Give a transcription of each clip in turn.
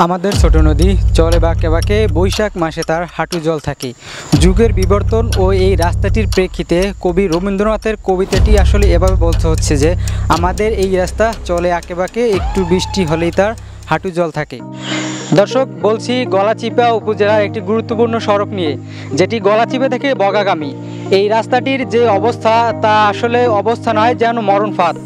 আমাদের ছোট নদী চলে বাঁকে বাঁকে, বৈশাখ মাসে তার হাঁটু জল থাকে। যুগের বিবর্তন ও এই রাস্তাটির প্রেক্ষিতে কবি রবীন্দ্রনাথের কবিতাটি আসলে এভাবে বলতে হচ্ছে যে আমাদের এই রাস্তা চলে আঁকে বাঁকে, একটু বৃষ্টি হলেই তার হাঁটু জল থাকে। দর্শক, বলছি গলাচিপা উপজেলার একটি গুরুত্বপূর্ণ সড়ক নিয়ে, যেটি গলাচিপা থেকে বগাগামী। এই রাস্তাটির যে অবস্থা তা আসলে অবস্থা নয়, যেন মরণ ফাঁদ।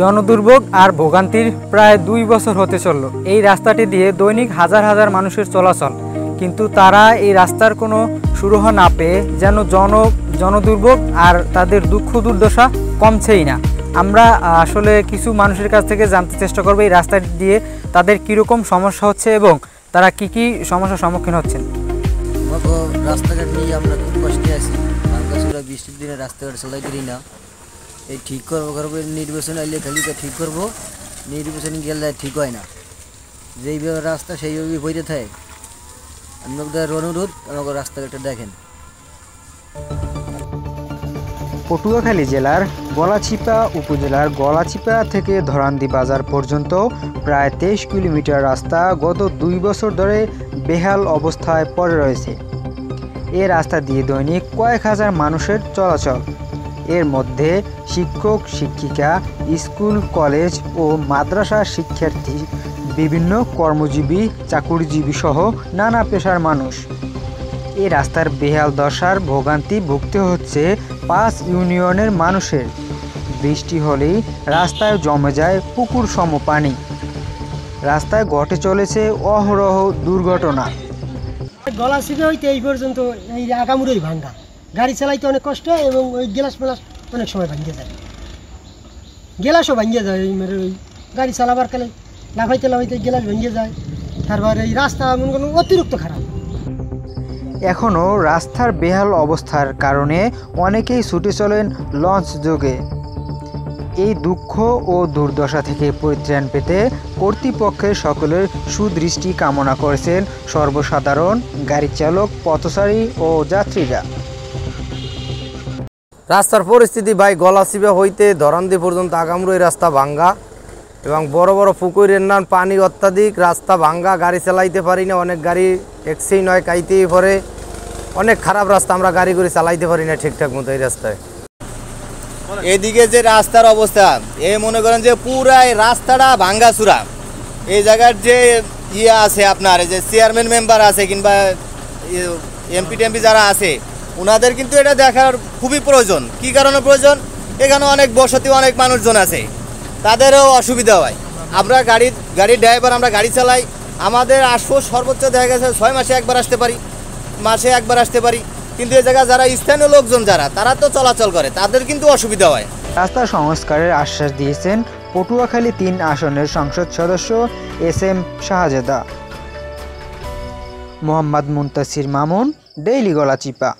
জনদুর্ভোগ আর ভোগান্তির প্রায় 2 বছর হতে চলল। এই রাস্তাটি দিয়ে দৈনিক হাজার হাজার মানুষের চলাচল, কিন্তু তারা এই রাস্তার কোনো সুরাহ না পেয়ে যেন জনদুর্ভোগ আর তাদের দুঃখ দুর্দশা কমছেই না। আমরা আসলে কিছু মানুষের কাছ থেকে জানতে চেষ্টা করবো এই রাস্তাটি দিয়ে তাদের কীরকম সমস্যা হচ্ছে এবং তারা কি সমস্যার সম্মুখীন হচ্ছেন। রাস্তাঘাট নিয়ে আমরা খুব কষ্টে আছি। বৃষ্টির দিনে রাস্তাঘাট চলাই করি না। এই ঠিক করবো নির্বাচন আইলে খালি তো ঠিক করবো, নির্বাচন গেলে ঠিক হয় না। যেইভাবে রাস্তা সেইভাবে বইতে থাকে। আপনাদের অনুরোধ আমাকে রাস্তাঘাটটা দেখেন। পটুয়াখালী জেলার গলাচিপা উপজেলার গলাচিপা থেকে ধরান্দি বাজার পর্যন্ত প্রায় 23 কিলোমিটার রাস্তা গত 2 বছর ধরে বেহাল অবস্থায় পড়ে রয়েছে। এ রাস্তা দিয়ে দৈনিক কয়েক হাজার মানুষের চলাচল। এর মধ্যে শিক্ষক, শিক্ষিকা, স্কুল, কলেজ ও মাদ্রাসার শিক্ষার্থী, বিভিন্ন কর্মজীবী, চাকুরিজীবী সহ নানা পেশার মানুষ। এই রাস্তার বেহাল দশার ভোগান্তি ভুগতে হচ্ছে 5 ইউনিয়নের মানুষের। বৃষ্টি হলেই রাস্তায় জমে যায় পুকুর সম পানি। রাস্তায় ঘটে চলেছে অহরহ দুর্ঘটনা। গলাচিপা হইতে এই পর্যন্ত এই আগামুড়োই ভাঙ্গা, গাড়ি চালাইতে অনেক কষ্ট এবং ওই গ্লাস ফেলাস অনেক সময় ভাঙিয়ে যায়, গ্লাসও ভাঙিয়ে যায়। ওই গাড়ি চালাবার কালে লাফাইতে গ্লাস ভেঙে যায়। তারপর এই রাস্তা মনে করুন অতিরিক্ত খারাপ। এখনও রাস্তার বেহাল অবস্থার কারণে অনেকেই ছুটে চলেন লঞ্চ যোগে। এই দুঃখ ও দুর্দশা থেকে পরিত্রাণ পেতে কর্তৃপক্ষের সকলের সুদৃষ্টি কামনা করেছেন সর্বসাধারণ, গাড়ি চালক, পথচারী ও যাত্রীরা। রাস্তার পরিস্থিতি ভাই, গলাচিপা হইতে ধরান্দি পর্যন্ত আগামরই রাস্তা ভাঙ্গা এবং বড় বড় পুকুরের নাম পানি অত্যাধিক, রাস্তা ভাঙ্গা, গাড়ি চালাইতে পারি না। অনেক গাড়ি ট্যাক্সি নয় কাইতেই পরে, অনেক খারাপ রাস্তা, আমরা গাড়ি করে চালাইতে পারি না ঠিকঠাক মতো এই রাস্তায়। এদিকে যে রাস্তার অবস্থা, এ মনে করেন যে পুরাই রাস্তাটা ভাঙ্গাচুরা। এই জায়গার যে আছে আপনার, যে চেয়ারম্যান মেম্বার আছে কিংবা এমপি টেমপি যারা আছে, ওনাদের কিন্তু এটা দেখার খুবই প্রয়োজন। কি কারণে প্রয়োজন? এখানে অনেক বসতি, অনেক মানুষজন আছে, তাদেরও অসুবিধা হয়। আমরা গাড়ির ড্রাইভার, আমরা গাড়ি চালাই, আমাদের আসবো সর্বোচ্চ দেখা গেছে 6 মাসে একবার আসতে পারি, মাসে একবার আসতে পারি, কিন্তু এই জায়গায় যারা স্থানীয় লোকজন যারা, তারা তো চলাচল করে, তাদের কিন্তু অসুবিধা হয়। রাস্তা সংস্কারের আশ্বাস দিয়েছেন পটুয়াখালী 3 আসনের সংসদ সদস্য SM শাহজাদা। মোহাম্মদ মুনতাসির মামুন, ডেইলি গলাচিপা।